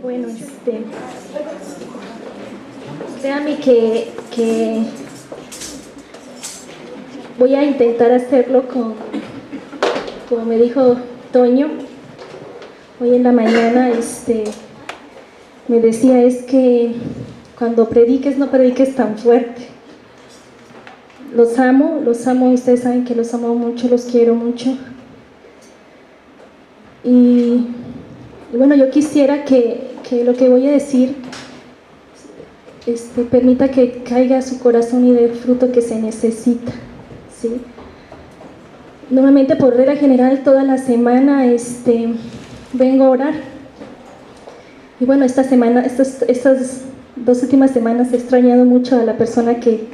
Bueno, créame que voy a intentar hacerlo como me dijo Toño hoy en la mañana. Me decía, es que cuando prediques no prediques tan fuerte. Los amo, ustedes saben que los amo mucho, los quiero mucho. Y bueno, yo quisiera que lo que voy a decir permita que caiga a su corazón y dé el fruto que se necesita, ¿sí? Normalmente por regla general toda la semana vengo a orar. Y bueno, esta semana, estas 2 últimas semanas he extrañado mucho a la persona que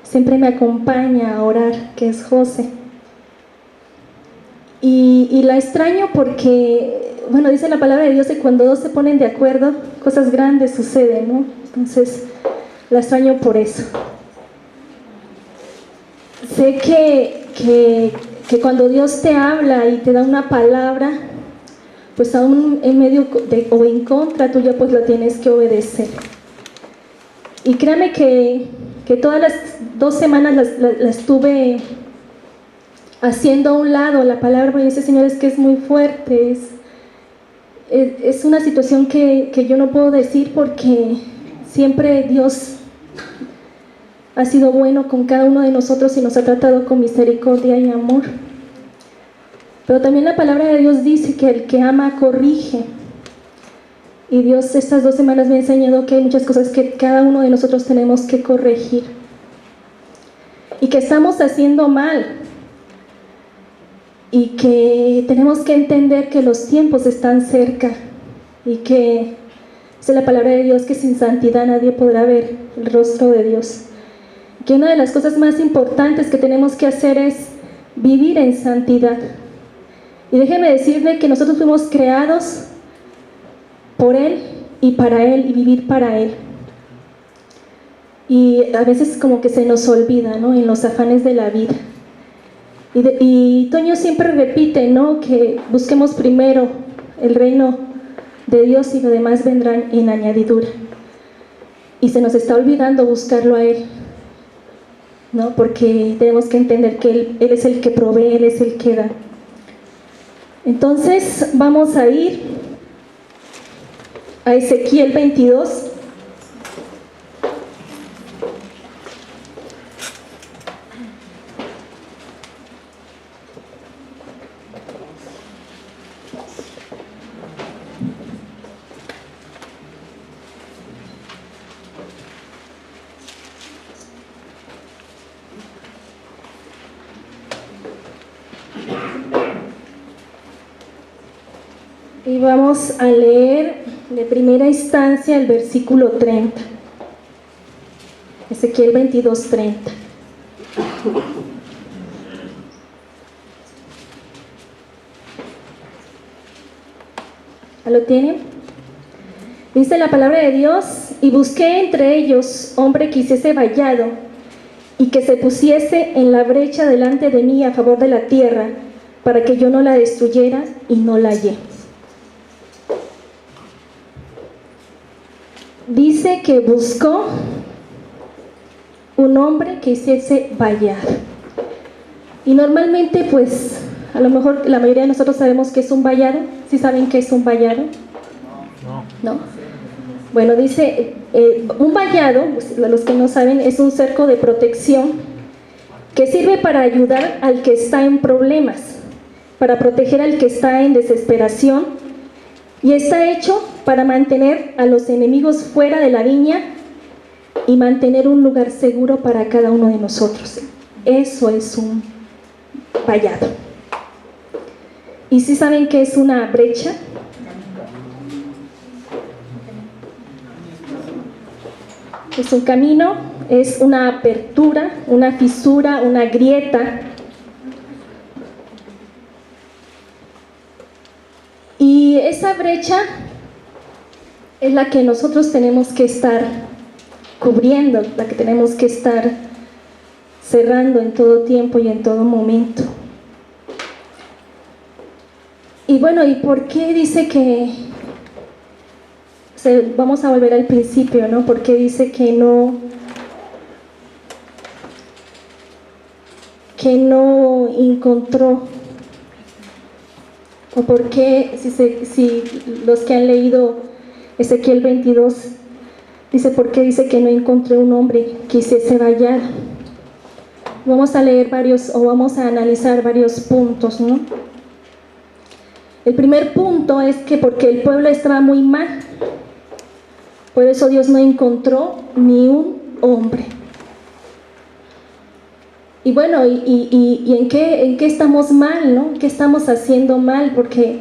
siempre me acompaña a orar, que es José. Y la extraño porque, bueno, dice la palabra de Dios que cuando dos se ponen de acuerdo, cosas grandes suceden, ¿no? Entonces, la extraño por eso. Sé que cuando Dios te habla y te da una palabra, pues aún en medio o en contra tuya, pues la tienes que obedecer. Y créame que todas las 2 semanas la estuve haciendo a un lado la palabra, porque dice, Señor, es que es muy fuerte, es una situación que yo no puedo decir, porque siempre Dios ha sido bueno con cada uno de nosotros y nos ha tratado con misericordia y amor. Pero también la palabra de Dios dice que el que ama corrige. Y Dios estas 2 semanas me ha enseñado que hay muchas cosas que cada uno de nosotros tenemos que corregir. Y que estamos haciendo mal. Y que tenemos que entender que los tiempos están cerca. Y que dice la palabra de Dios que sin santidad nadie podrá ver el rostro de Dios. Que una de las cosas más importantes que tenemos que hacer es vivir en santidad. Y déjeme decirle que nosotros fuimos creados por Él y para Él y vivir para Él. Y a veces como que se nos olvida, ¿no? En los afanes de la vida. Y Toño siempre repite, ¿no? Que busquemos primero el reino de Dios y lo demás vendrán en añadidura. Y se nos está olvidando buscarlo a Él, ¿no? Porque tenemos que entender que Él es el que provee, Él es el que da. Entonces vamos a ir a Ezequiel 22. Y vamos a leer de primera instancia el versículo 30. Ezequiel 22, 30. ¿Lo tienen? Dice la palabra de Dios: y busqué entre ellos hombre que hiciese vallado y que se pusiese en la brecha delante de mí a favor de la tierra, para que yo no la destruyera, y no la hallé. Dice que buscó un hombre que hiciese vallado. Y normalmente, pues, a lo mejor la mayoría de nosotros sabemos qué es un vallado. ¿Sí saben qué es un vallado? No. Bueno, dice, un vallado, pues, los que no saben, es un cerco de protección que sirve para ayudar al que está en problemas, para proteger al que está en desesperación, y está hecho para mantener a los enemigos fuera de la viña y mantener un lugar seguro para cada uno de nosotros. Eso es un vallado. ¿Y si saben qué es una brecha? Es un camino, es una apertura, una fisura, una grieta. Y esa brecha es la que nosotros tenemos que estar cubriendo, la que tenemos que estar cerrando en todo tiempo y en todo momento. Y bueno, ¿y por qué dice que Vamos a volver al principio, ¿no? Porque dice que no encontró, o por qué, si los que han leído Ezequiel 22, dice, ¿por qué dice que no encontré un hombre que hiciese vallar? Vamos a leer vamos a analizar varios puntos, ¿no? El primer punto es que porque el pueblo estaba muy mal, por eso Dios no encontró ni un hombre. Y bueno, ¿y en qué estamos mal, no? ¿Qué estamos haciendo mal? Porque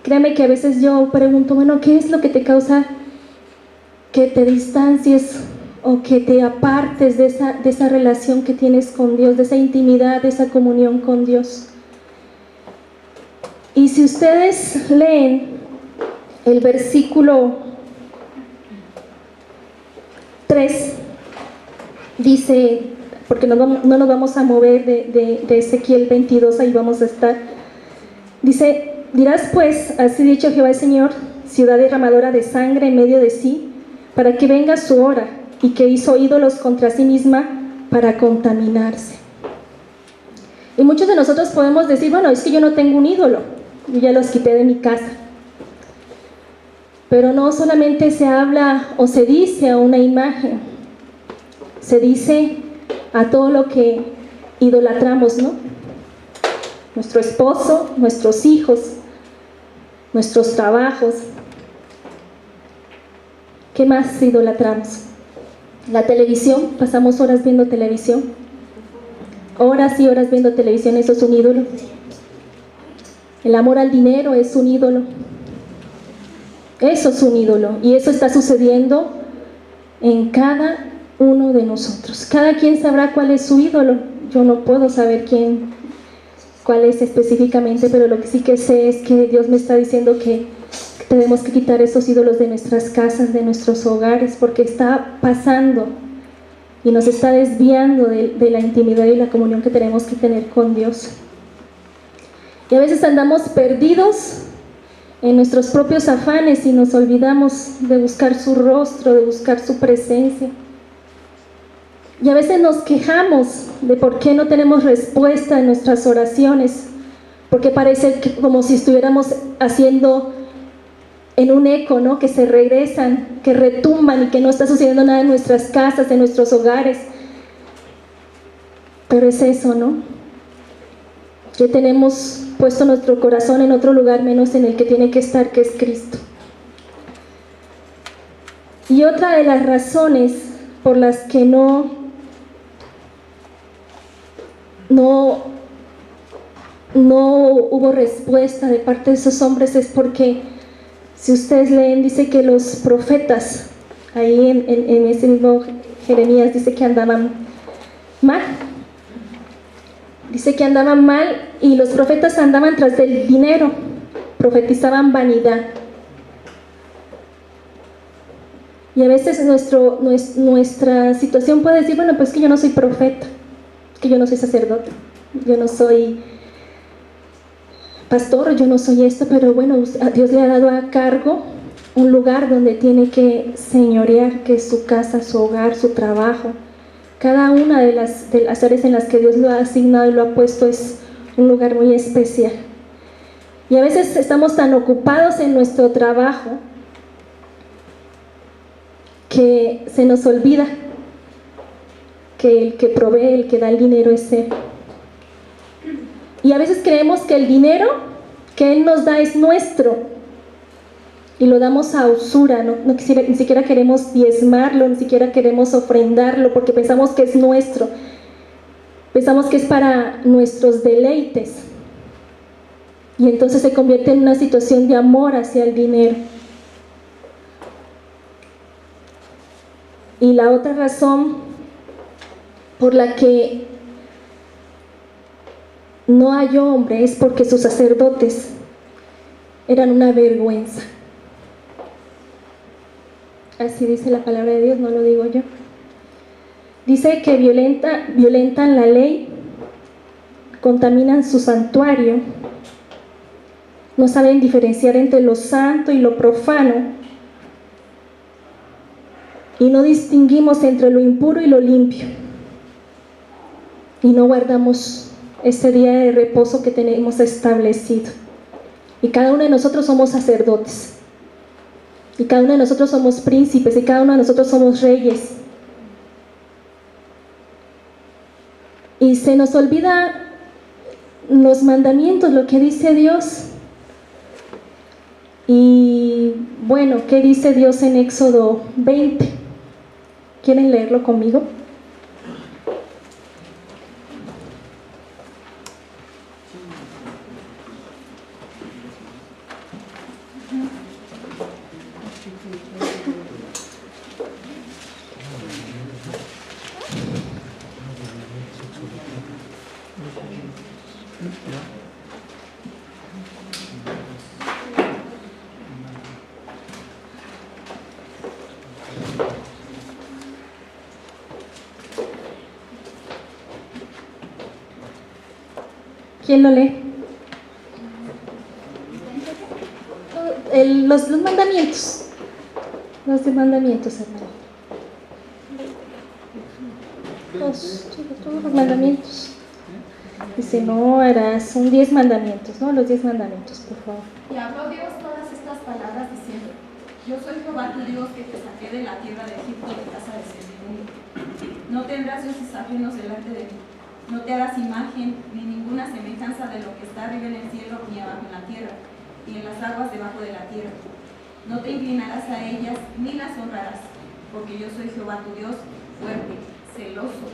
créame que a veces yo pregunto, bueno, ¿qué es lo que te causa que te distancies o que te apartes de esa relación que tienes con Dios, de esa intimidad, de esa comunión con Dios? Y si ustedes leen el versículo 3, dice, porque no nos vamos a mover de Ezequiel 22, ahí vamos a estar. Dice, dirás pues, así dicho Jehová el Señor, ciudad derramadora de sangre en medio de sí, para que venga su hora, y que hizo ídolos contra sí misma para contaminarse. Y muchos de nosotros podemos decir, bueno, es que yo no tengo un ídolo, yo ya los quité de mi casa. Pero no solamente se habla o se dice a una imagen, se dice a todo lo que idolatramos, ¿no? Nuestro esposo, nuestros hijos, nuestros trabajos. ¿Qué más idolatramos? La televisión, pasamos horas viendo televisión. Horas y horas viendo televisión, eso es un ídolo. El amor al dinero es un ídolo. Eso es un ídolo. Y eso está sucediendo en cada uno de nosotros. Cada quien sabrá cuál es su ídolo. Yo no puedo saber cuál es específicamente, pero lo que sí que sé es que Dios me está diciendo que tenemos que quitar esos ídolos de nuestras casas, de nuestros hogares, porque está pasando y nos está desviando de la intimidad y la comunión que tenemos que tener con Dios. Y a veces andamos perdidos en nuestros propios afanes y nos olvidamos de buscar su rostro, de buscar su presencia. Y a veces nos quejamos de por qué no tenemos respuesta en nuestras oraciones, porque parece como si estuviéramos haciendo en un eco, ¿no? Que se regresan, que retumban y que no está sucediendo nada en nuestras casas, en nuestros hogares. Pero es eso, ¿no? Que tenemos puesto nuestro corazón en otro lugar menos en el que tiene que estar, que es Cristo. Y otra de las razones por las que no hubo respuesta de parte de esos hombres es porque, si ustedes leen, dice que los profetas, ahí en ese mismo Jeremías, dice que andaban mal. Dice que andaban mal y los profetas andaban tras del dinero, profetizaban vanidad. Y a veces nuestra situación puede decir, bueno, pues que yo no soy profeta, que yo no soy sacerdote, yo no soy pastor, yo no soy esto, pero bueno, a Dios le ha dado a cargo un lugar donde tiene que señorear, que es su casa, su hogar, su trabajo. Cada una de las áreas en las que Dios lo ha asignado y lo ha puesto es un lugar muy especial. Y a veces estamos tan ocupados en nuestro trabajo que se nos olvida que el que provee, el que da el dinero es Él. Y a veces creemos que el dinero que Él nos da es nuestro y lo damos a usura, ni siquiera queremos diezmarlo, ni siquiera queremos ofrendarlo porque pensamos que es nuestro, pensamos que es para nuestros deleites y entonces se convierte en una situación de amor hacia el dinero. Y la otra razón por la que no hay hombre es porque sus sacerdotes eran una vergüenza. Así dice la palabra de Dios, no lo digo yo. Dice que violentan la ley, contaminan su santuario, no saben diferenciar entre lo santo y lo profano, y no distinguimos entre lo impuro y lo limpio, y no guardamos ese día de reposo que tenemos establecido. Y cada uno de nosotros somos sacerdotes, y cada uno de nosotros somos príncipes, y cada uno de nosotros somos reyes. Y se nos olvida los mandamientos, lo que dice Dios. Y bueno, ¿qué dice Dios en Éxodo 20? ¿Quieren leerlo conmigo? ¿Quién lo lee? Los mandamientos. Los mandamientos, hermano. Todos los mandamientos. Dice, no harás, son 10 mandamientos, ¿no? Los 10 mandamientos, por favor. Y habló Dios todas estas palabras diciendo: Yo soy Jehová tu Dios, que te saqué de la tierra de Egipto, de casa de servidumbre. No tendrás dioses ajenos delante de mí. No te harás imagen ni ninguna semejanza de lo que está arriba en el cielo, ni abajo en la tierra, y en las aguas debajo de la tierra. No te inclinarás a ellas, ni las honrarás, porque yo soy Jehová tu Dios, fuerte, celoso,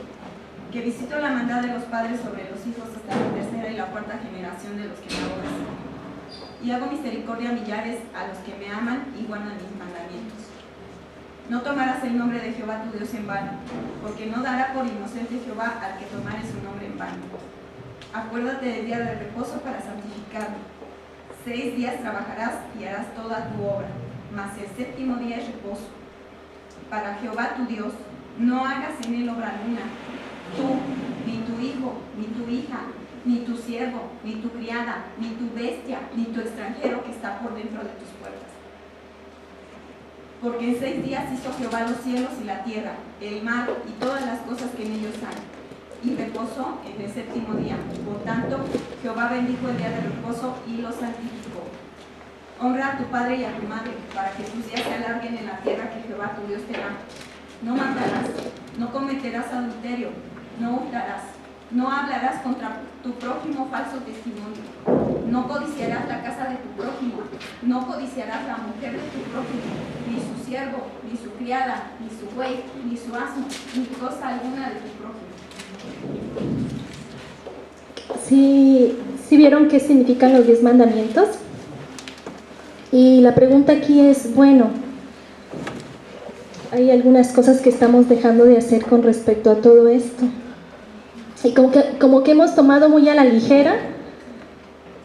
que visito la maldad de los padres sobre los hijos hasta la tercera y la cuarta generación de los que me aborrecen. Y hago misericordia a millares a los que me aman y guardan mis mandamientos. No tomarás el nombre de Jehová tu Dios en vano, porque no dará por inocente Jehová al que tomare su nombre en vano. Acuérdate del día de reposo para santificarlo. 6 días trabajarás y harás toda tu obra, mas el séptimo día es reposo. Para Jehová tu Dios, no hagas en él obra alguna, tú, ni tu hijo, ni tu hija, ni tu siervo, ni tu criada, ni tu bestia, ni tu extranjero que está por dentro de tus puertas. Porque en 6 días hizo Jehová los cielos y la tierra, el mar y todas las cosas que en ellos hay, y reposó en el séptimo día. Por tanto, Jehová bendijo el día de reposo y lo santificó. Honra a tu padre y a tu madre, para que tus días se alarguen en la tierra que Jehová tu Dios te da. No matarás, no cometerás adulterio, no hurtarás, no hablarás contra tu prójimo falso testimonio, no codiciarás la casa de tu prójimo, no codiciarás la mujer de tu prójimo, ni su siervo, ni su criada, ni su buey, ni su asno, ni cosa alguna de tu prójimo. ¿Sí vieron qué significan los 10 mandamientos? Y la pregunta aquí es, bueno, hay algunas cosas que estamos dejando de hacer con respecto a todo esto. Y como que hemos tomado muy a la ligera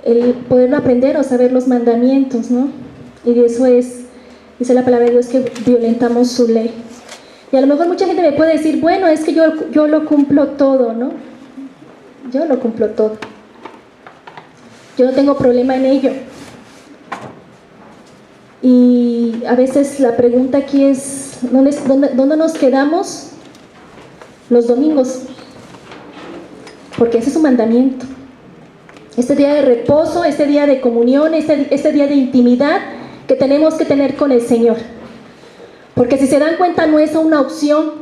el poder aprender o saber los mandamientos, ¿no? Y de eso es, dice la palabra de Dios, que violentamos su ley. Y a lo mejor mucha gente me puede decir, bueno, es que yo lo cumplo todo, ¿no? Yo lo cumplo todo. Yo no tengo problema en ello. Y a veces la pregunta aquí es, ¿dónde nos quedamos los domingos? Porque ese es un mandamiento. Este día de reposo, este día de comunión, este día de intimidad que tenemos que tener con el Señor. Porque si se dan cuenta, no es una opción.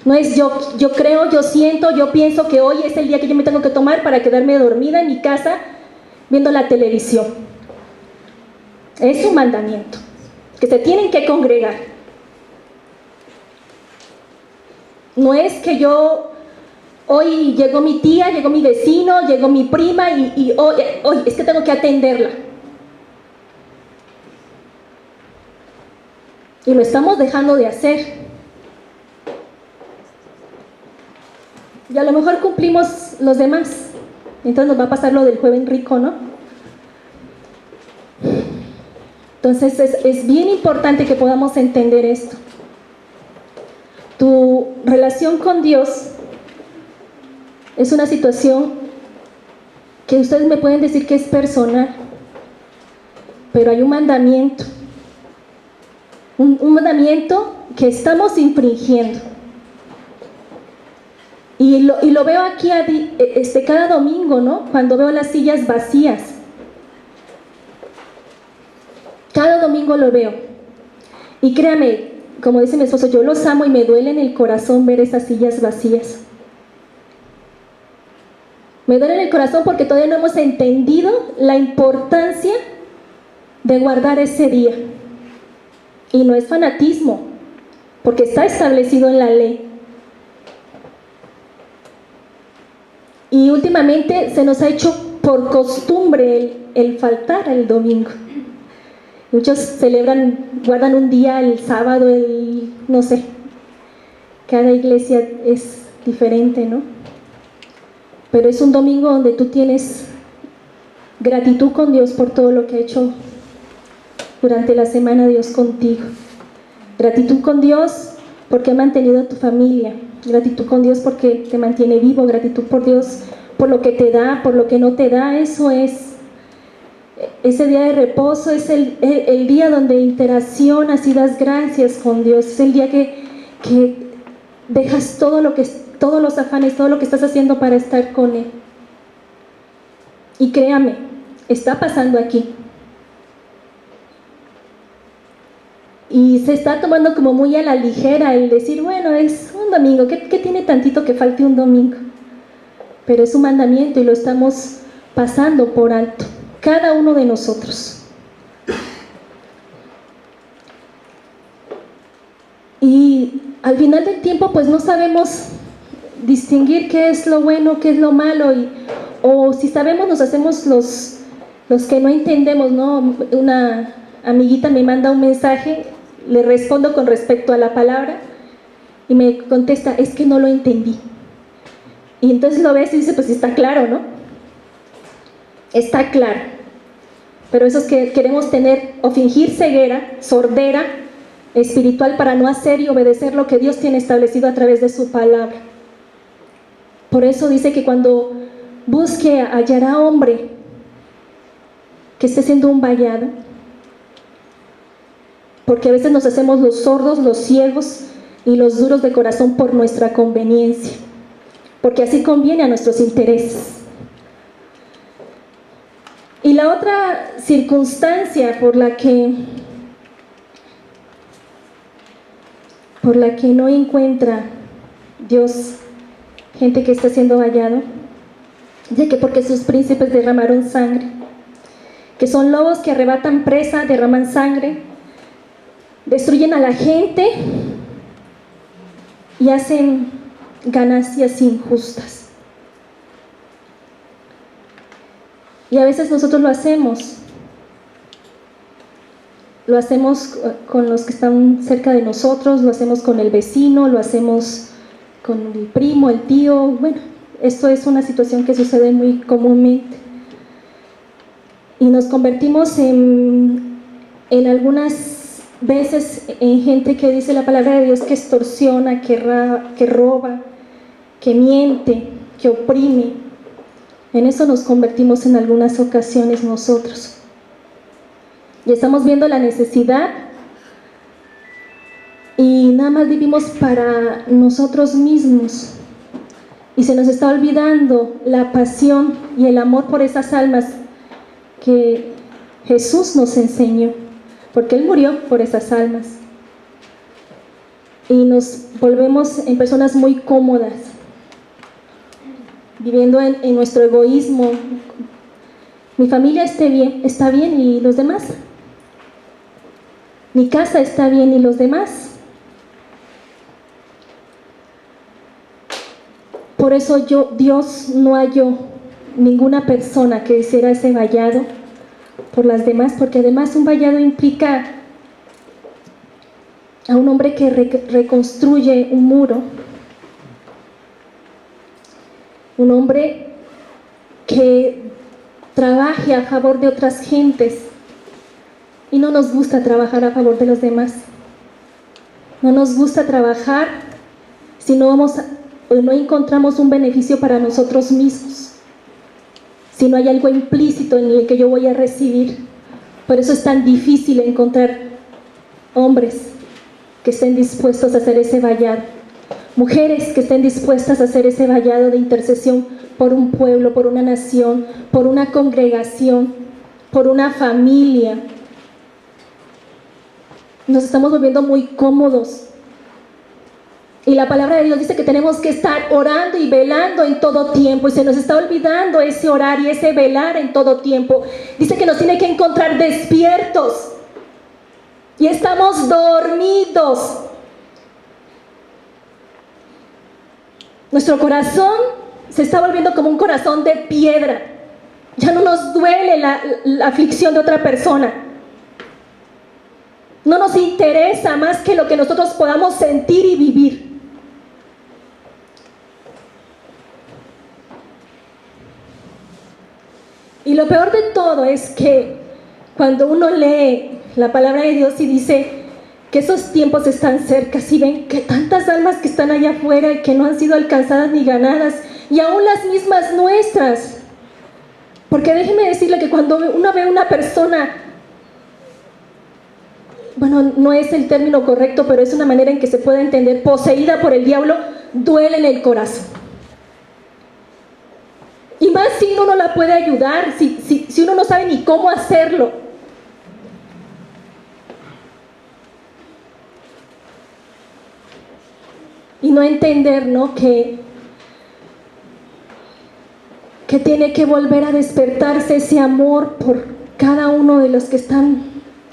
No es yo creo, yo siento, yo pienso que hoy es el día que yo me tengo que tomar para quedarme dormida en mi casa viendo la televisión. Es un mandamiento que se tienen que congregar. No es que hoy llegó mi tía, llegó mi vecino, llegó mi prima y hoy es que tengo que atenderla. Y lo estamos dejando de hacer. Y a lo mejor cumplimos los demás. Entonces nos va a pasar lo del joven rico, ¿no? Entonces es bien importante que podamos entender esto. Tu relación con Dios es una situación que ustedes me pueden decir que es personal, pero hay un mandamiento. Un mandamiento que estamos infringiendo. Y lo veo aquí cada domingo, ¿no? Cuando veo las sillas vacías. Cada domingo lo veo. Y créame, como dice mi esposo, yo los amo y me duele en el corazón ver esas sillas vacías. Me duele en el corazón porque todavía no hemos entendido la importancia de guardar ese día. Y no es fanatismo, porque está establecido en la ley. Y últimamente se nos ha hecho por costumbre el faltar el domingo. Muchos guardan un día, el sábado, no sé. Cada iglesia es diferente, ¿no? Pero es un domingo donde tú tienes gratitud con Dios por todo lo que ha hecho durante la semana Dios contigo. Gratitud con Dios porque ha mantenido a tu familia. Gratitud con Dios porque te mantiene vivo. Gratitud por Dios por lo que te da, por lo que no te da. Eso es. Ese día de reposo es el día donde interaccionas y das gracias con Dios. Es el día que dejas todos los afanes, todo lo que estás haciendo para estar con Él. Y créame, está pasando aquí. Y se está tomando como muy a la ligera el decir, bueno, es un domingo, ¿qué tiene tantito que falte un domingo? Pero es un mandamiento y lo estamos pasando por alto, cada uno de nosotros. Y al final del tiempo pues no sabemos distinguir qué es lo bueno, qué es lo malo, o si sabemos nos hacemos los que no entendemos, ¿no? Una amiguita me manda un mensaje, le respondo con respecto a la palabra y me contesta, es que no lo entendí. Y entonces lo ves y dice, pues está claro, ¿no? Está claro. Pero esos que queremos tener o fingir ceguera, sordera espiritual para no hacer y obedecer lo que Dios tiene establecido a través de su palabra. Por eso dice que cuando busque hallará hombre que esté siendo un vallado, porque a veces nos hacemos los sordos, los ciegos y los duros de corazón por nuestra conveniencia, porque así conviene a nuestros intereses. Y la otra circunstancia por la que no encuentra Dios gente que está siendo vallado, dice que porque sus príncipes derramaron sangre, que son lobos que arrebatan presa, derraman sangre, destruyen a la gente y hacen ganancias injustas. Y a veces nosotros lo hacemos con los que están cerca de nosotros, lo hacemos con el vecino, lo hacemos con el primo, el tío. Bueno, esto es una situación que sucede muy comúnmente. Y nos convertimos en algunas veces en gente que dice la palabra de Dios que extorsiona, que roba, que miente, que oprime. En eso nos convertimos en algunas ocasiones nosotros. Y estamos viendo la necesidad y nada más vivimos para nosotros mismos. Y se nos está olvidando la pasión y el amor por esas almas que Jesús nos enseñó, porque Él murió por esas almas. Y nos volvemos en personas muy cómodas, viviendo en nuestro egoísmo. Mi familia está bien, ¿y los demás? Mi casa está bien, ¿y los demás? Por eso Dios no halló ninguna persona que hiciera ese vallado por las demás, porque además un vallado implica a un hombre que reconstruye un muro, un hombre que trabaje a favor de otras gentes. Y no nos gusta trabajar a favor de los demás. No nos gusta trabajar si no encontramos un beneficio para nosotros mismos, si no hay algo implícito en el que yo voy a recibir. Por eso es tan difícil encontrar hombres que estén dispuestos a hacer ese vallado. Mujeres que estén dispuestas a hacer ese vallado de intercesión por un pueblo, por una nación, por una congregación, por una familia. Nos estamos volviendo muy cómodos. Y la palabra de Dios dice que tenemos que estar orando y velando en todo tiempo. Y se nos está olvidando ese orar y ese velar en todo tiempo. Dice que nos tiene que encontrar despiertos. Y estamos dormidos. Nuestro corazón se está volviendo como un corazón de piedra. Ya no nos duele la aflicción de otra persona. No nos interesa más que lo que nosotros podamos sentir y vivir. Y lo peor de todo es que cuando uno lee la palabra de Dios y dice que esos tiempos están cerca, si ven que tantas almas que están allá afuera y que no han sido alcanzadas ni ganadas, y aún las mismas nuestras. Porque déjeme decirle que cuando uno ve a una persona, bueno, no es el término correcto, pero es una manera en que se puede entender, poseída por el diablo, duele en el corazón. Y más si uno no la puede ayudar, si uno no sabe ni cómo hacerlo. Y no entender, ¿no?, que tiene que volver a despertarse ese amor por cada uno de los que están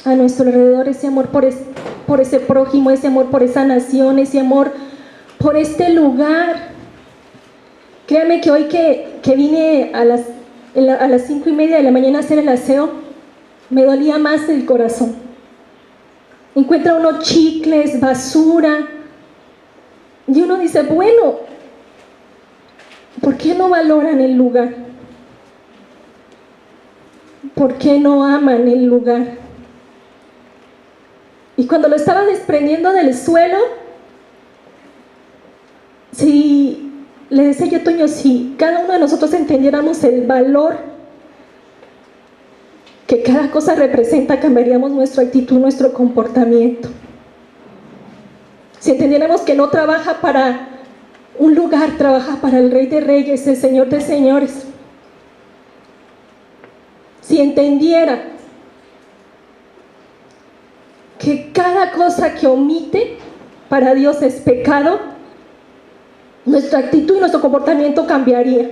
a nuestro alrededor, ese amor por ese prójimo, ese amor por esa nación, ese amor por este lugar. Créanme que hoy que vine a las 5:30 de la mañana a hacer el aseo, me dolía más el corazón. Encuentra uno chicles, basura, y uno dice, bueno, ¿por qué no valoran el lugar? ¿Por qué no aman el lugar? Y cuando lo estaba desprendiendo del suelo, si le decía yo a Toño, si cada uno de nosotros entendiéramos el valor que cada cosa representa, cambiaríamos nuestra actitud, nuestro comportamiento. Si entendiéramos que no trabaja para un lugar, trabaja para el Rey de Reyes, el Señor de Señores. Si entendiera que cada cosa que omite para Dios es pecado, nuestra actitud y nuestro comportamiento cambiaría.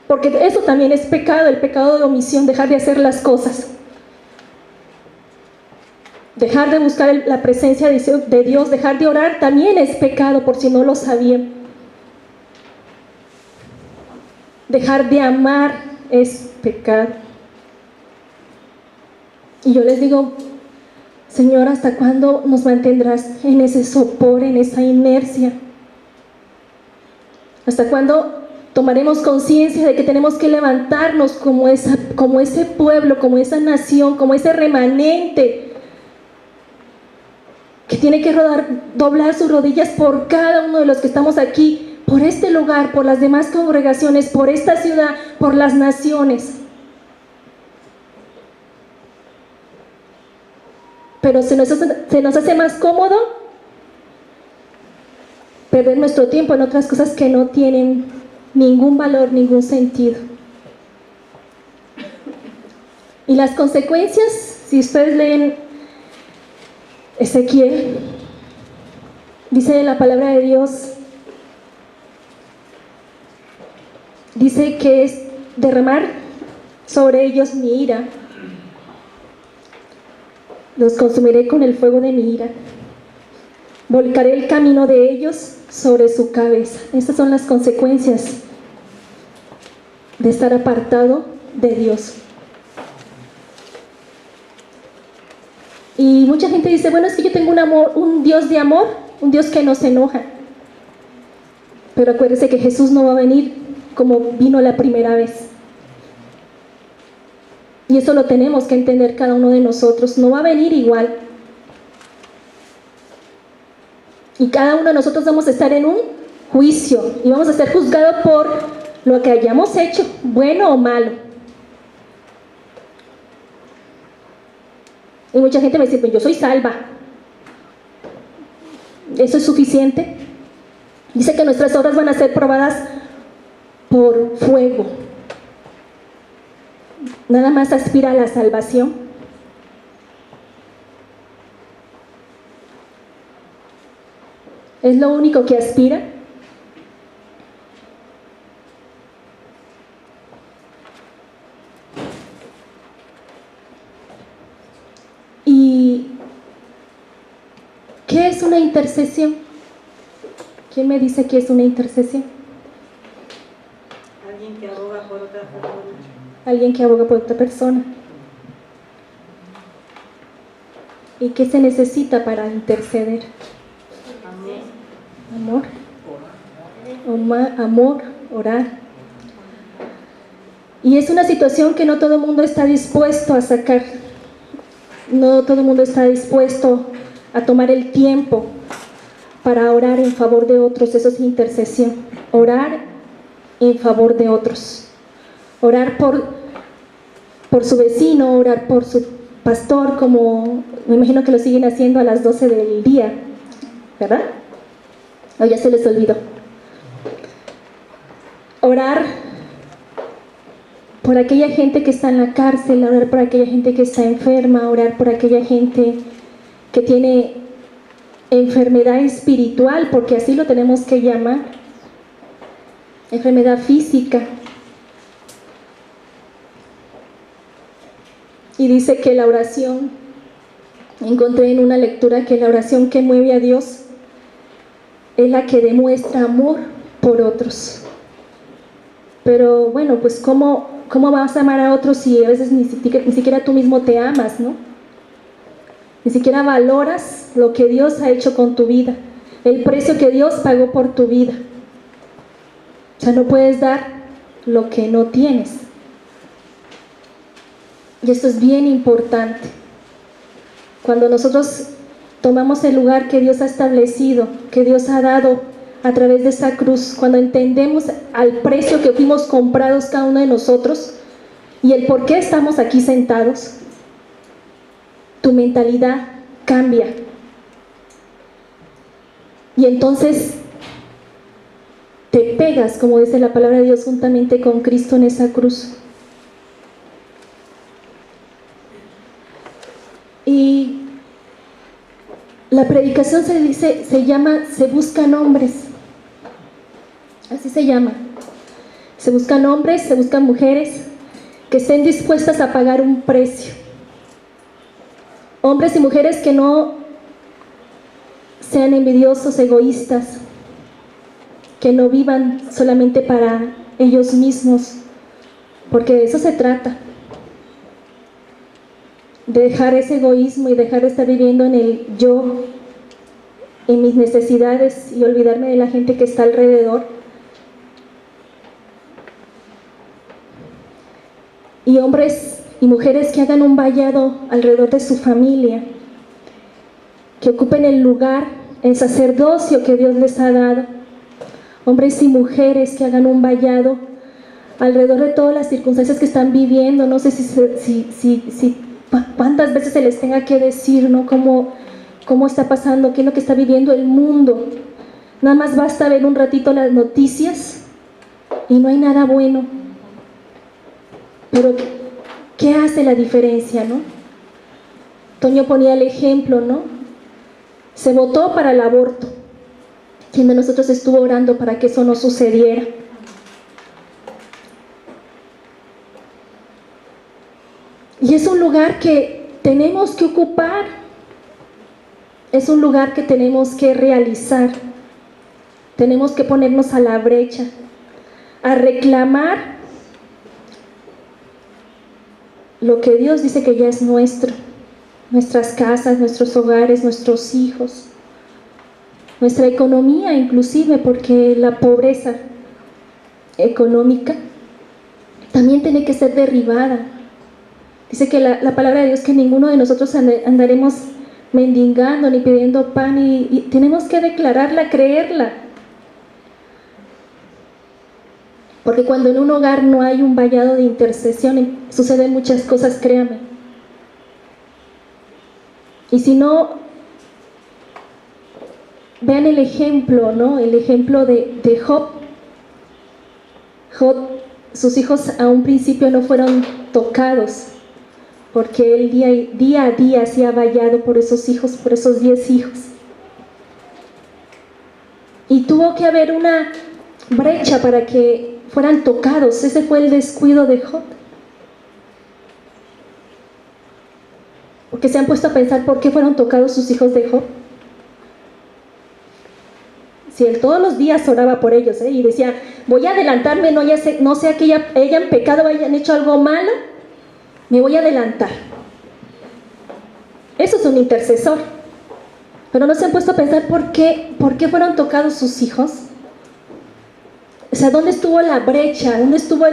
Porque eso también es pecado, el pecado de omisión, dejar de hacer las cosas. Dejar de buscar la presencia de Dios, dejar de orar también es pecado, por si no lo sabían. Dejar de amar es pecado. Y yo les digo, Señor, ¿hasta cuándo nos mantendrás en ese sopor, en esa inercia? ¿Hasta cuándo tomaremos conciencia de que tenemos que levantarnos como ese pueblo, como esa nación, como ese remanente que tiene que doblar sus rodillas por cada uno de los que estamos aquí, por este lugar, por las demás congregaciones, por esta ciudad, por las naciones? Pero se nos hace más cómodo perder nuestro tiempo en otras cosas que no tienen ningún valor, ningún sentido. Y las consecuencias, si ustedes leen Ezequiel, dice la palabra de Dios, dice que es derramar sobre ellos mi ira, los consumiré con el fuego de mi ira, volcaré el camino de ellos sobre su cabeza. Estas son las consecuencias de estar apartado de Dios. Y mucha gente dice, bueno, es que yo tengo un Dios de amor, un Dios que no se enoja. Pero acuérdense que Jesús no va a venir como vino la primera vez. Y eso lo tenemos que entender cada uno de nosotros. No va a venir igual. Y cada uno de nosotros vamos a estar en un juicio y vamos a ser juzgados por lo que hayamos hecho, bueno o malo. Y mucha gente me dice, pues yo soy salva. ¿Eso es suficiente? Dice que nuestras obras van a ser probadas por fuego. Nada más aspira a la salvación. ¿Es lo único que aspira? ¿Y qué es una intercesión? ¿Quién me dice qué es una intercesión? Alguien que aboga por otra persona. Alguien que aboga por otra persona. ¿Y qué se necesita para interceder? Amor. Amor, orar. Y es una situación que no todo el mundo está dispuesto a sacar. No todo el mundo está dispuesto a tomar el tiempo para orar en favor de otros. Eso es intercesión. Orar en favor de otros. Orar por su vecino, orar por su pastor, como me imagino que lo siguen haciendo a las 12 del día, ¿verdad? O ya se les olvidó. Orar por aquella gente que está en la cárcel, orar por aquella gente que está enferma, orar por aquella gente que tiene enfermedad espiritual, porque así lo tenemos que llamar, enfermedad física. Y dice que la oración, encontré en una lectura que la oración que mueve a Dios es la que demuestra amor por otros. Pero bueno, pues ¿cómo vas a amar a otros si a veces ni siquiera tú mismo te amas, ¿no? Ni siquiera valoras lo que Dios ha hecho con tu vida, el precio que Dios pagó por tu vida. O sea, no puedes dar lo que no tienes. Y esto es bien importante. Cuando nosotros tomamos el lugar que Dios ha establecido, que Dios ha dado a través de esa cruz, cuando entendemos al precio que fuimos comprados cada uno de nosotros y el por qué estamos aquí sentados, tu mentalidad cambia. Y entonces te pegas, como dice la palabra de Dios, juntamente con Cristo en esa cruz. Y la predicación se llama Se Buscan Hombres. Así se llama. Se buscan hombres, se buscan mujeres que estén dispuestas a pagar un precio. Hombres y mujeres que no sean envidiosos, egoístas, que no vivan solamente para ellos mismos, porque de eso se trata. De dejar ese egoísmo y dejar de estar viviendo en el yo, en mis necesidades y olvidarme de la gente que está alrededor. Y hombres y mujeres que hagan un vallado alrededor de su familia, que ocupen el lugar, el sacerdocio que Dios les ha dado. Hombres y mujeres que hagan un vallado alrededor de todas las circunstancias que están viviendo. No sé si cuántas veces se les tenga que decir, ¿no? Cómo está pasando, qué es lo que está viviendo el mundo. Nada más basta ver un ratito las noticias y no hay nada bueno. Pero ¿qué hace la diferencia, no? Toño ponía el ejemplo, ¿no? Se votó para el aborto. ¿Quién de nosotros estuvo orando para que eso no sucediera? Y es un lugar que tenemos que ocupar, es un lugar que tenemos que realizar, tenemos que ponernos a la brecha, a reclamar lo que Dios dice que ya es nuestro, nuestras casas, nuestros hogares, nuestros hijos, nuestra economía inclusive, porque la pobreza económica también tiene que ser derribada. Dice que la palabra de Dios que ninguno de nosotros andaremos mendigando ni pidiendo pan y tenemos que declararla, creerla. Porque cuando en un hogar no hay un vallado de intercesión, suceden muchas cosas, créame. Y si no vean el ejemplo, ¿no? El ejemplo de Job. Job, sus hijos a un principio no fueron tocados, porque él día a día se ha vallado por esos hijos, por esos 10 hijos. Y tuvo que haber una brecha para que fueran tocados. Ese fue el descuido de Job. Porque se han puesto a pensar por qué fueron tocados sus hijos de Job. Si él todos los días oraba por ellos, y decía, voy a adelantarme, no sea que hayan pecado, hayan hecho algo malo, me voy a adelantar. Eso es un intercesor. Pero no se han puesto a pensar por qué fueron tocados sus hijos. O sea, ¿dónde estuvo la brecha? ¿Dónde estuvo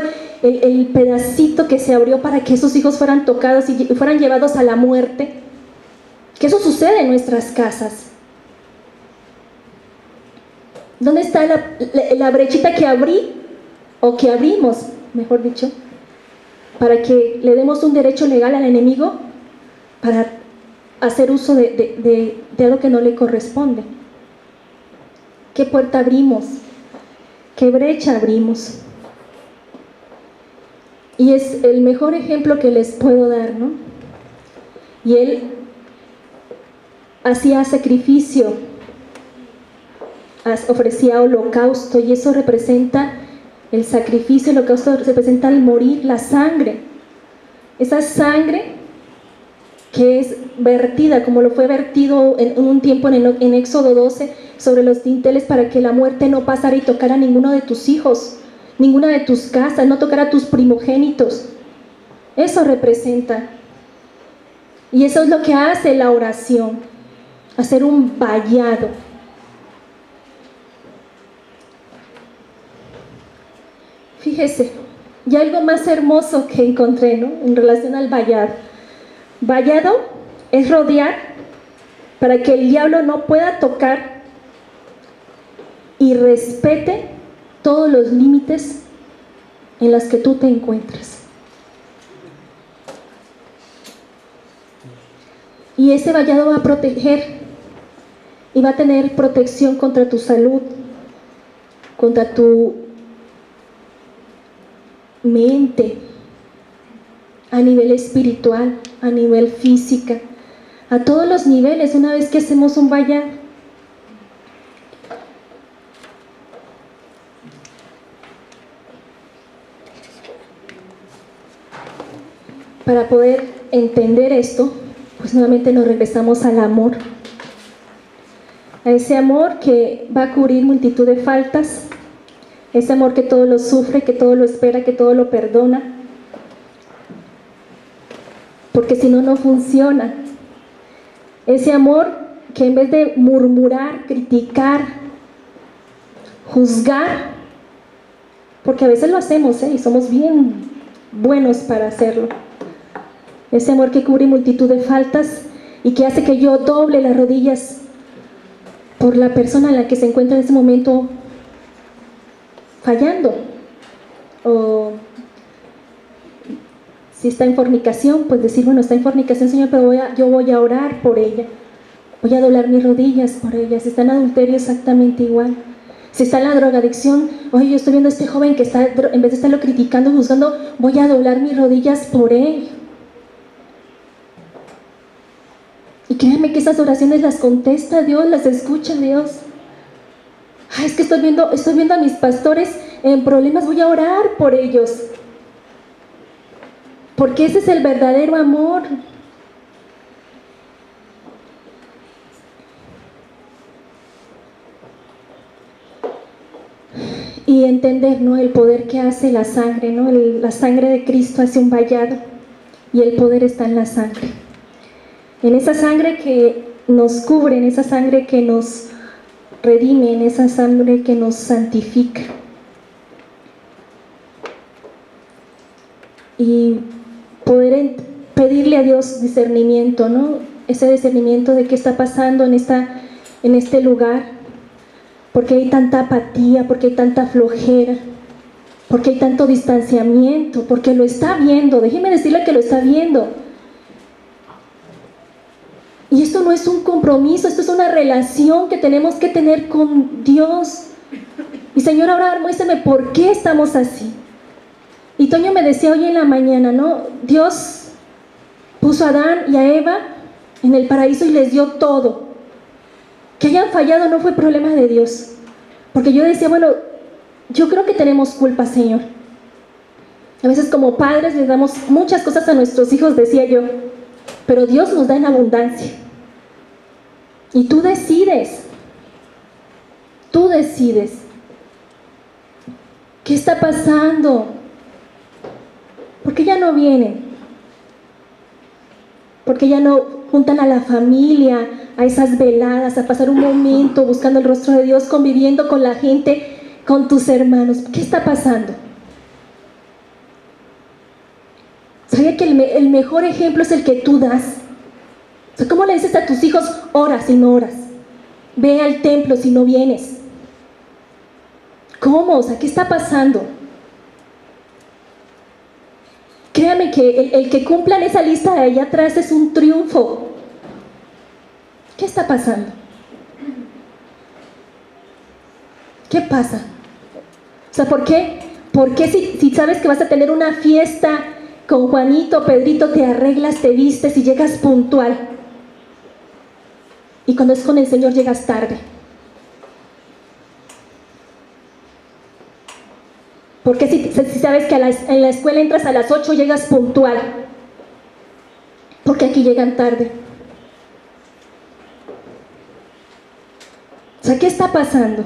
el pedacito que se abrió para que esos hijos fueran tocados y fueran llevados a la muerte? Que eso sucede en nuestras casas. ¿Dónde está la brechita que abrí, o que abrimos, mejor dicho, para que le demos un derecho legal al enemigo para hacer uso de algo que no le corresponde? ¿Qué puerta abrimos? ¿Qué brecha abrimos? Y es el mejor ejemplo que les puedo dar, ¿no? Y él hacía sacrificio, ofrecía holocausto, y eso representa el sacrificio. El holocausto representa el morir, la sangre. Esa sangre que es vertida, como lo fue vertido en un tiempo en Éxodo 12, sobre los dinteles, para que la muerte no pasara y tocara a ninguno de tus hijos, ninguna de tus casas, no tocara a tus primogénitos. Eso representa. Y eso es lo que hace la oración, hacer un vallado. Fíjese, y algo más hermoso que encontré, ¿no?, en relación al vallado. Vallado es rodear para que el diablo no pueda tocar y respete todos los límites en los que tú te encuentras. Y ese vallado va a proteger y va a tener protección contra tu salud, contra tu mente, a nivel espiritual, a nivel física, a todos los niveles, una vez que hacemos un vallado. Para poder entender esto, pues nuevamente nos regresamos al amor, a ese amor que va a cubrir multitud de faltas, ese amor que todo lo sufre, que todo lo espera, que todo lo perdona, porque si no, no funciona. Ese amor que en vez de murmurar, criticar, juzgar, porque a veces lo hacemos, y somos bien buenos para hacerlo. Ese amor que cubre multitud de faltas y que hace que yo doble las rodillas por la persona en la que se encuentra en ese momento fallando, o si está en fornicación, pues decir, bueno, está en fornicación, Señor, pero yo voy a orar por ella, voy a doblar mis rodillas por ella. Si está en adulterio, exactamente igual. Si está en la drogadicción, oye, yo estoy viendo a este joven que está, en vez de estarlo criticando, juzgando, voy a doblar mis rodillas por él. Y créanme que esas oraciones las contesta Dios, las escucha Dios. Ay, es que estoy viendo a mis pastores en problemas, voy a orar por ellos. Porque ese es el verdadero amor. Y entender, ¿no?, el poder que hace la sangre, ¿no? La sangre de Cristo hace un vallado, y el poder está en la sangre. En esa sangre que nos cubre, en esa sangre que nos redime, en esa sangre que nos santifica. Y poder pedirle a Dios discernimiento, ¿no? Ese discernimiento de qué está pasando en este lugar, porque hay tanta apatía, porque hay tanta flojera, porque hay tanto distanciamiento, porque lo está viendo. Déjeme decirle que lo está viendo. Y esto no es un compromiso, esto es una relación que tenemos que tener con Dios. Y Señor, ahora muéstrame por qué estamos así. Y Toño me decía hoy en la mañana, ¿no? Dios puso a Adán y a Eva en el paraíso y les dio todo. Que hayan fallado no fue problema de Dios. Porque yo decía, bueno, yo creo que tenemos culpa, Señor. A veces como padres les damos muchas cosas a nuestros hijos, decía yo, pero Dios nos da en abundancia. Y tú decides. Tú decides. ¿Qué está pasando? ¿Por qué ya no vienen? ¿Por qué ya no juntan a la familia, a esas veladas, a pasar un momento buscando el rostro de Dios, conviviendo con la gente, con tus hermanos? ¿Qué está pasando? ¿Sabía que el mejor ejemplo es el que tú das? O sea, ¿cómo le dices a tus hijos horas y no horas? Ve al templo si no vienes. ¿Cómo? O sea, ¿qué está pasando? Créame que el que cumplan esa lista de allá atrás es un triunfo. ¿Qué está pasando? ¿Qué pasa? O sea, ¿por qué si sabes que vas a tener una fiesta con Juanito, Pedrito, te arreglas, te vistes y llegas puntual? Y cuando es con el Señor llegas tarde. ¿Por qué si sabes que en la escuela entras a las 8 llegas puntual? Porque aquí llegan tarde. O sea, ¿qué está pasando?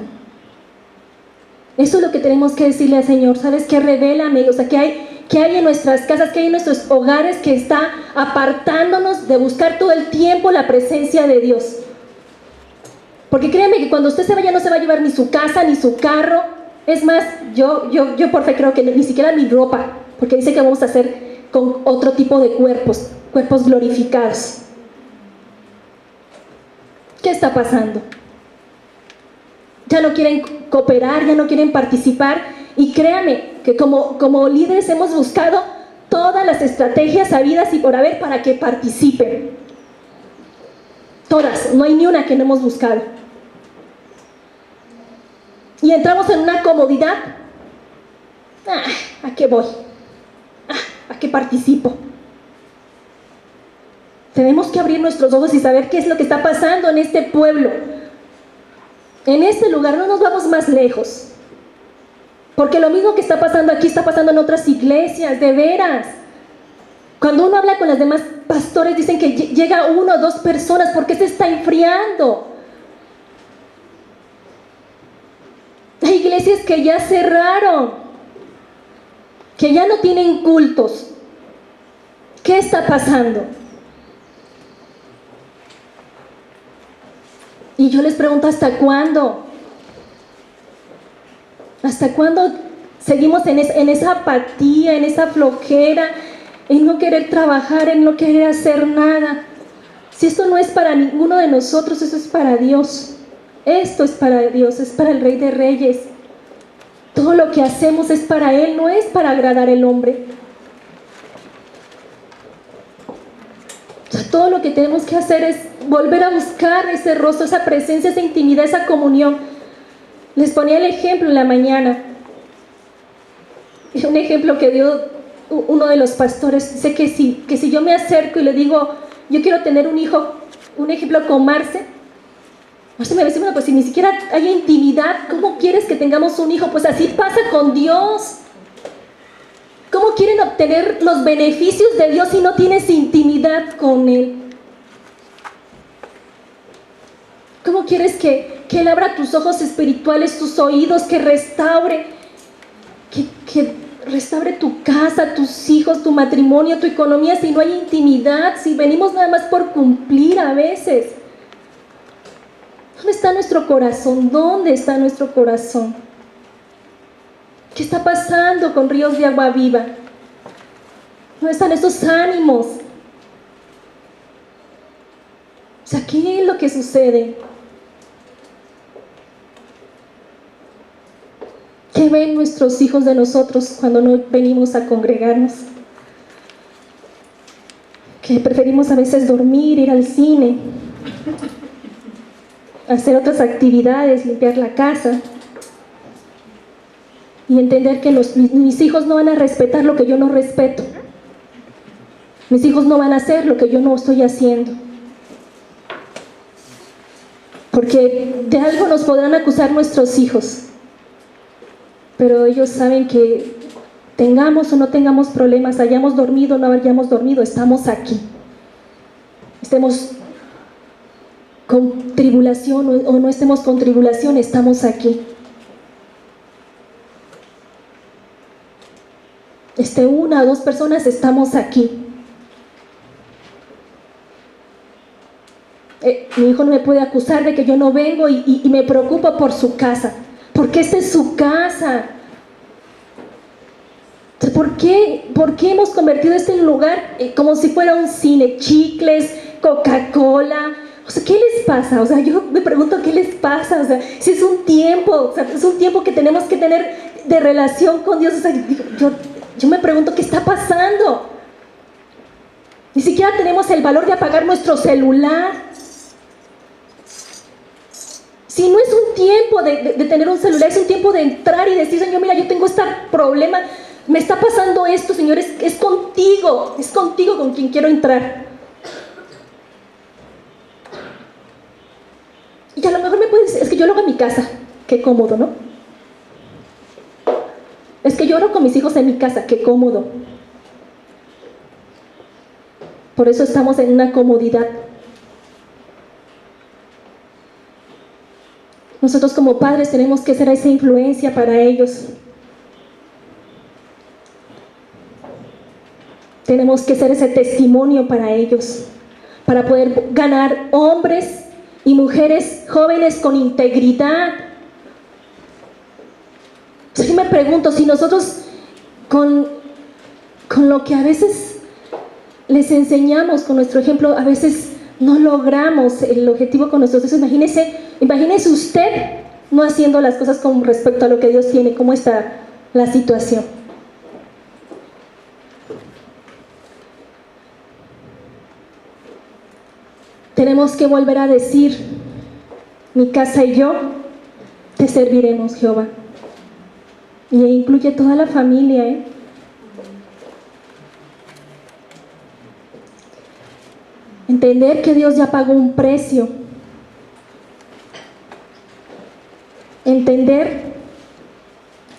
Eso es lo que tenemos que decirle al Señor. ¿Sabes qué? Revélame. O sea, ¿qué hay en nuestras casas, qué hay en nuestros hogares que está apartándonos de buscar todo el tiempo la presencia de Dios? Porque créanme que cuando usted se vaya no se va a llevar ni su casa, ni su carro. Es más, yo por fe creo que ni siquiera mi ropa, porque dice que vamos a hacer con otro tipo de cuerpos glorificados. ¿Qué está pasando? Ya no quieren cooperar, ya no quieren participar, y créanme que como líderes hemos buscado todas las estrategias habidas y por haber para que participen. Todas, no hay ni una que no hemos buscado. Y entramos en una comodidad. ¿A qué voy? ¿A qué participo? Tenemos que abrir nuestros ojos y saber qué es lo que está pasando en este pueblo. En este lugar no nos vamos más lejos. Porque lo mismo que está pasando aquí está pasando en otras iglesias, de veras. Cuando uno habla con los demás pastores dicen que llega 1 o 2 personas. ¿Por qué se está enfriando? Hay iglesias que ya cerraron, que ya no tienen cultos. ¿Qué está pasando? Y yo les pregunto, ¿hasta cuándo? ¿Hasta cuándo seguimos en esa apatía, en esa flojera, en no querer trabajar, en no querer hacer nada? Si esto no es para ninguno de nosotros, eso es para Dios. Esto es para Dios, es para el Rey de Reyes. Todo lo que hacemos es para Él, no es para agradar al hombre. O sea, todo lo que tenemos que hacer es volver a buscar ese rostro, esa presencia, esa intimidad, esa comunión. Les ponía el ejemplo en la mañana. Un ejemplo que dio uno de los pastores. Dice que si yo me acerco y le digo, yo quiero tener un hijo, un ejemplo con Marce me dice, bueno, pues si ni siquiera hay intimidad, ¿cómo quieres que tengamos un hijo? Pues así pasa con Dios. ¿Cómo quieren obtener los beneficios de Dios si no tienes intimidad con Él? ¿Cómo quieres que Él abra tus ojos espirituales, tus oídos, que restaure tu casa, tus hijos, tu matrimonio, tu economía, si no hay intimidad, si venimos nada más por cumplir a veces? ¿Dónde está nuestro corazón? ¿Dónde está nuestro corazón? ¿Qué está pasando con Ríos de Agua Viva? ¿Dónde están esos ánimos? O sea, ¿qué es lo que sucede? ¿Qué ven nuestros hijos de nosotros cuando no venimos a congregarnos? que preferimos a veces dormir, ir al cine, hacer otras actividades, limpiar la casa, y entender que mis hijos no van a respetar lo que yo no respeto. Mis hijos no van a hacer lo que yo no estoy haciendo. Porque de algo nos podrán acusar nuestros hijos, pero ellos saben que tengamos o no tengamos problemas, hayamos dormido o no hayamos dormido, estamos aquí. Estemos con tribulación o no estemos con tribulación, estamos aquí. Una o dos personas, estamos aquí. Mi hijo no me puede acusar de que yo no vengo y me preocupo por su casa, porque esta es su casa. ¿Por qué hemos convertido este en un lugar como si fuera un cine? Chicles, Coca-Cola. O sea, ¿qué les pasa? O sea, yo me pregunto qué les pasa. O sea, si es un tiempo, o sea, es un tiempo que tenemos que tener de relación con Dios. O sea, yo me pregunto qué está pasando. Ni siquiera tenemos el valor de apagar nuestro celular. Si no es un tiempo de tener un celular, es un tiempo de entrar y decir, Señor, mira, yo tengo este problema, me está pasando esto, Señor, es contigo con quien quiero entrar. Y a lo mejor me puedes decir, es que yo lo hago en mi casa, qué cómodo, ¿no? Es que yo oro con mis hijos en mi casa, qué cómodo. Por eso estamos en una comodidad. Nosotros como padres tenemos que ser esa influencia para ellos. Tenemos que ser ese testimonio para ellos, para poder ganar hombres y mujeres jóvenes con integridad. O sea, yo me pregunto si nosotros con lo que a veces les enseñamos, con nuestro ejemplo, a veces no logramos el objetivo con nuestros hijos. Imagínese usted no haciendo las cosas con respecto a lo que Dios tiene, cómo está la situación. Tenemos que volver a decir, mi casa y yo te serviremos, Jehová. Y incluye toda la familia, Entender que Dios ya pagó un precio. Entender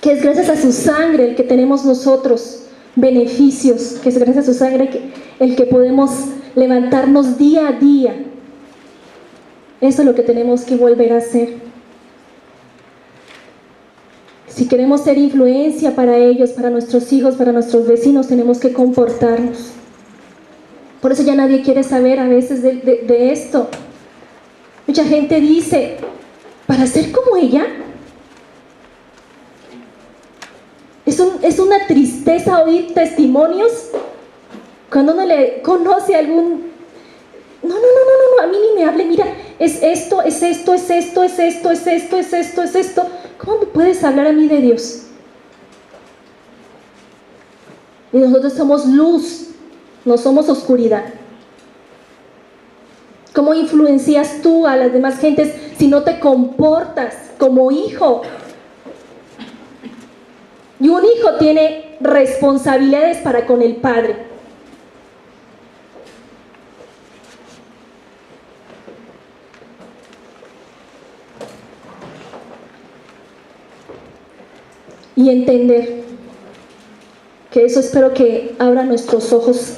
que es gracias a su sangre el que tenemos nosotros beneficios, que es gracias a su sangre el que podemos levantarnos día a día. Eso es lo que tenemos que volver a hacer. Si queremos ser influencia para ellos, para nuestros hijos, para nuestros vecinos, tenemos que comportarnos. Por eso ya nadie quiere saber a veces de esto. Mucha gente dice, para ser como ella, es una tristeza oír testimonios cuando uno le conoce a algún... No, a mí ni me hable, mira, es esto. ¿Cómo me puedes hablar a mí de Dios? Y nosotros somos luz, no somos oscuridad. ¿Cómo influencias tú a las demás gentes si no te comportas como hijo? Y un hijo tiene responsabilidades para con el padre. Y entender que eso espero que abra nuestros ojos.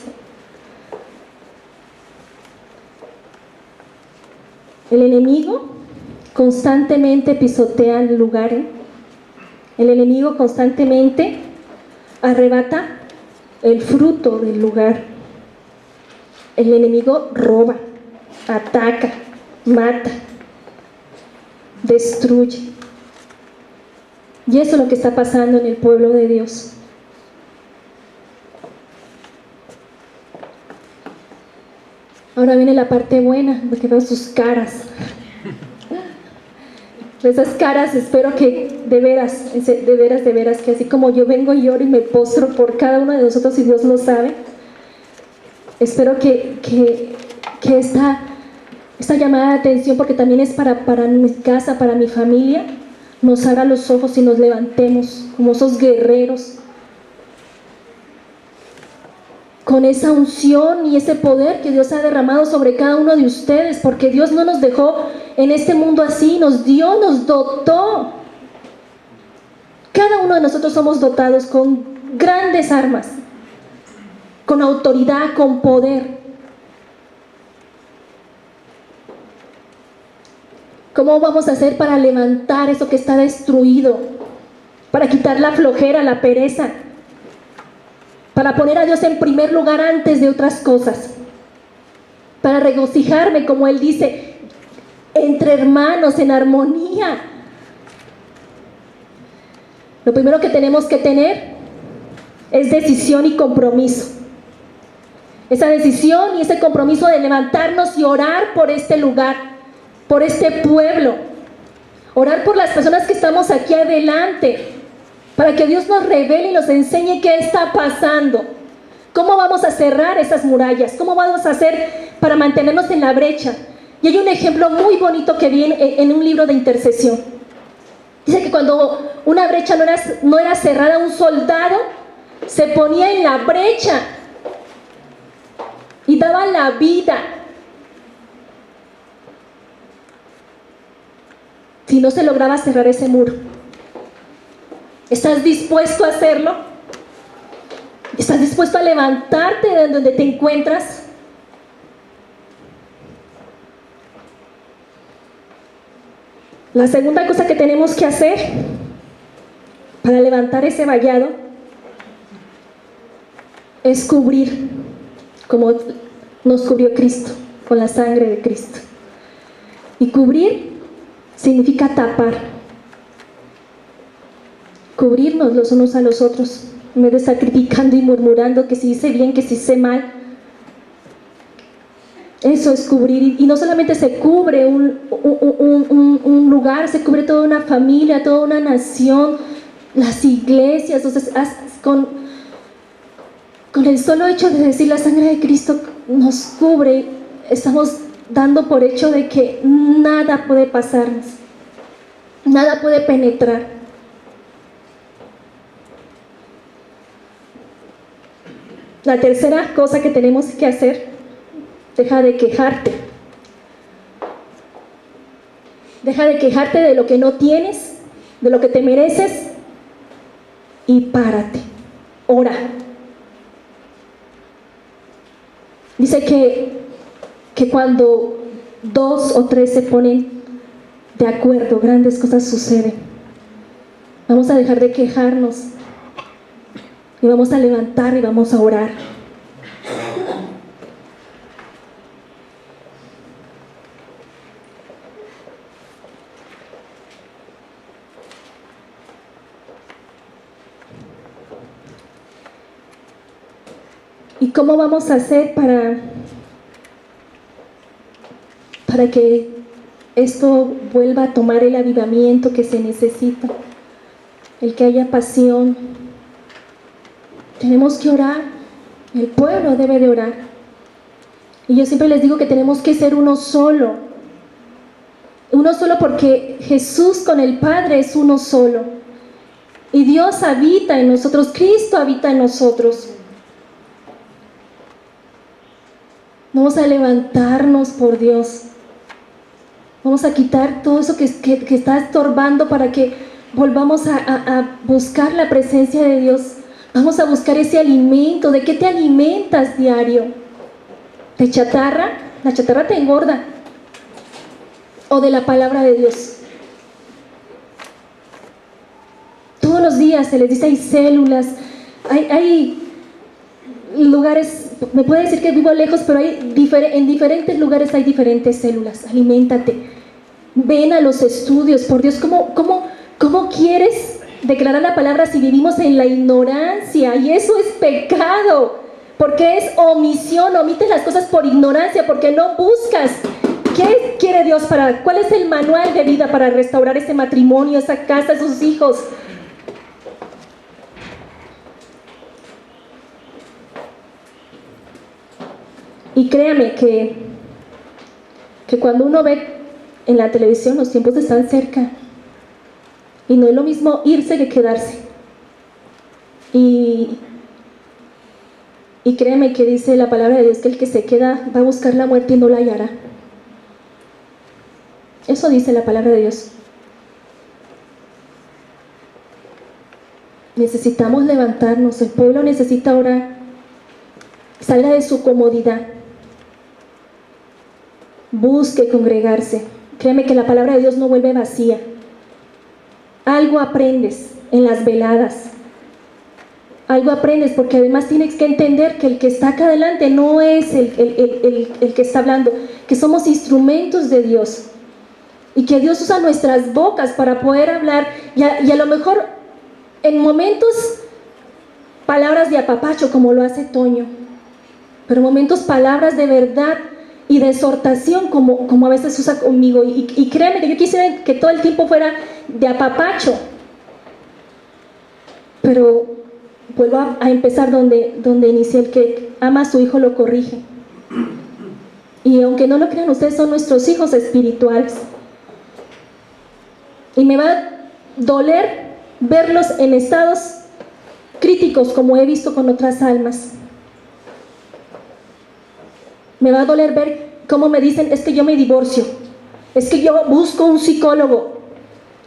El enemigo constantemente pisotea el lugar. El enemigo constantemente arrebata el fruto del lugar. El enemigo roba, ataca, mata, destruye. Y eso es lo que está pasando en el pueblo de Dios. Ahora viene la parte buena, porque veo sus caras. Esas caras espero que de veras, que así como yo vengo y lloro y me postro por cada uno de nosotros, y Dios lo sabe, Espero que esta llamada de atención, porque también es para mi casa, para mi familia, nos abra los ojos y nos levantemos como esos guerreros, con esa unción y ese poder que Dios ha derramado sobre cada uno de ustedes, porque Dios no nos dejó en este mundo así, nos dio, nos dotó. Cada uno de nosotros somos dotados con grandes armas, con autoridad, con poder. ¿Cómo vamos a hacer para levantar eso que está destruido? Para quitar la flojera, la pereza, para poner a Dios en primer lugar antes de otras cosas, para regocijarme, como Él dice, entre hermanos, en armonía. Lo primero que tenemos que tener es decisión y compromiso. Esa decisión y ese compromiso de levantarnos y orar por este lugar, por este pueblo, orar por las personas que estamos aquí adelante, para que Dios nos revele y nos enseñe qué está pasando, cómo vamos a cerrar esas murallas, cómo vamos a hacer para mantenernos en la brecha. Y hay un ejemplo muy bonito que vi en un libro de intercesión. Dice que cuando una brecha no era cerrada, un soldado se ponía en la brecha y daba la vida. Si no se lograba cerrar ese muro, ¿estás dispuesto a hacerlo? ¿Estás dispuesto a levantarte de donde te encuentras? La segunda cosa que tenemos que hacer para levantar ese vallado es cubrir, como nos cubrió Cristo, con la sangre de Cristo. Y cubrir significa tapar. Cubrirnos los unos a los otros, en vez de estar criticando y murmurando que si hice bien, que si hice mal. Eso es cubrir. Y no solamente se cubre un lugar, se cubre toda una familia, toda una nación, las iglesias. Entonces, con el solo hecho de decir la sangre de Cristo nos cubre, estamos dando por hecho de que nada puede pasarnos, nada puede penetrar. La tercera cosa que tenemos que hacer: deja de quejarte. Deja de quejarte de lo que no tienes, de lo que te mereces, y párate, ora. Dice que cuando 2 o 3 se ponen de acuerdo, grandes cosas suceden. Vamos a dejar de quejarnos y vamos a levantar y vamos a orar. ¿Y cómo vamos a hacer para que esto vuelva a tomar el avivamiento que se necesita? El que haya pasión. Tenemos que orar. El pueblo debe de orar. Y yo siempre les digo que tenemos que ser uno solo. Uno solo, porque Jesús con el Padre es uno solo. Y Dios habita en nosotros, Cristo habita en nosotros. Vamos a levantarnos por Dios. Vamos a quitar todo eso que está estorbando para que volvamos a buscar la presencia de Dios. Vamos a buscar ese alimento. ¿De qué te alimentas diario? ¿De chatarra? La chatarra te engorda. ¿O de la palabra de Dios? Todos los días se les dice, hay células, hay lugares. Me puede decir que vivo lejos, pero en diferentes lugares hay diferentes células. Aliméntate. Ven a los estudios, por Dios. ¿Cómo quieres declarar la palabra si vivimos en la ignorancia? Y eso es pecado, porque es omisión. Omites las cosas por ignorancia, porque no buscas. ¿Qué quiere Dios cuál es el manual de vida para restaurar ese matrimonio, esa casa, esos hijos? Y créame que cuando uno ve en la televisión, los tiempos están cerca. Y no es lo mismo irse que quedarse. Y créeme que dice la palabra de Dios que el que se queda va a buscar la muerte y no la hallará. Eso dice la palabra de Dios. Necesitamos levantarnos, el pueblo necesita orar. Salga de su comodidad. Busque congregarse. Créeme que la palabra de Dios no vuelve vacía. Algo aprendes en las veladas. Algo aprendes, porque además tienes que entender que el que está acá adelante no es el que está hablando, que somos instrumentos de Dios y que Dios usa nuestras bocas para poder hablar y a lo mejor en momentos palabras de apapacho como lo hace Toño, pero momentos palabras de verdad y de exhortación como a veces usa conmigo y créanme que yo quisiera que todo el tiempo fuera de apapacho, pero vuelvo a empezar donde inicié. El que ama a su hijo lo corrige. Y aunque no lo crean, ustedes son nuestros hijos espirituales. Y me va a doler verlos en estados críticos como he visto con otras almas. Me va a doler ver cómo me dicen, es que yo me divorcio, es que yo busco un psicólogo,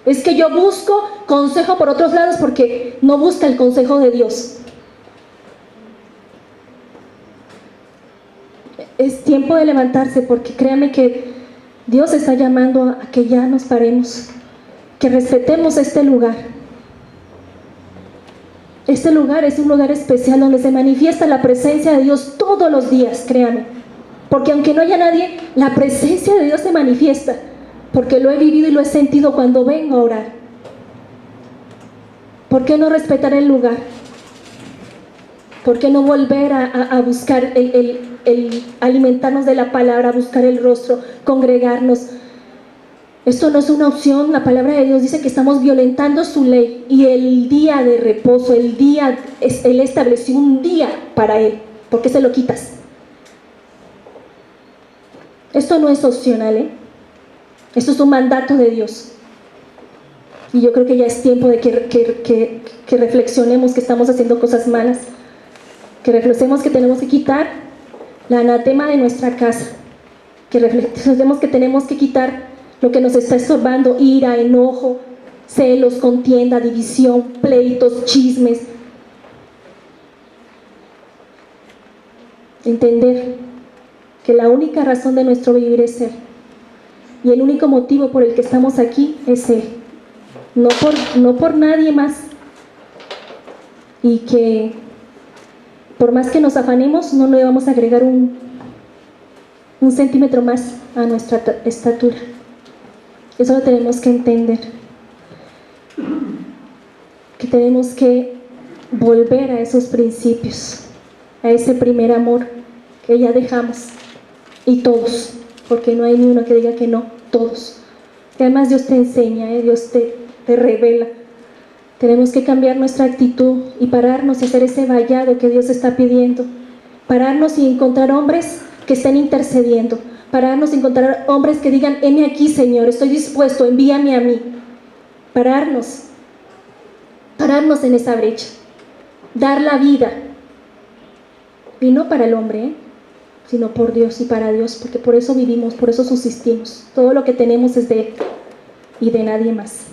es que yo busco consejo por otros lados porque no busca el consejo de Dios. Es tiempo de levantarse, porque créanme que Dios está llamando a que ya nos paremos, que respetemos este lugar. Este lugar es un lugar especial donde se manifiesta la presencia de Dios todos los días, créanme. Porque aunque no haya nadie, la presencia de Dios se manifiesta. Porque lo he vivido y lo he sentido cuando vengo a orar. ¿Por qué no respetar el lugar? ¿Por qué no volver a buscar el alimentarnos de la palabra, buscar el rostro, congregarnos? Esto no es una opción. La palabra de Dios dice que estamos violentando su ley y el día de reposo, Él estableció un día para Él. ¿Por qué se lo quitas? Esto no es opcional, ¿eh? Esto es un mandato de Dios. Y yo creo que ya es tiempo de que reflexionemos que estamos haciendo cosas malas. Que reflexionemos que tenemos que quitar la anatema de nuestra casa. Que reflexionemos que tenemos que quitar lo que nos está estorbando: ira, enojo, celos, contienda, división, pleitos, chismes. Entender que la única razón de nuestro vivir es Él. Y el único motivo por el que estamos aquí es Él. No por nadie más. Y que por más que nos afanemos, no le vamos a agregar un centímetro más a nuestra estatura. Eso lo tenemos que entender. Que tenemos que volver a esos principios, a ese primer amor que ya dejamos. Y todos, porque no hay ni uno que diga que no, todos. Y además Dios te enseña, Dios te revela. Tenemos que cambiar nuestra actitud y pararnos y hacer ese vallado que Dios está pidiendo. Pararnos y encontrar hombres que estén intercediendo. Pararnos y encontrar hombres que digan: heme aquí, Señor, estoy dispuesto, envíame a mí. Pararnos en esa brecha. Dar la vida. Y no para el hombre, sino por Dios y para Dios, porque por eso vivimos, por eso subsistimos. Todo lo que tenemos es de Él y de nadie más.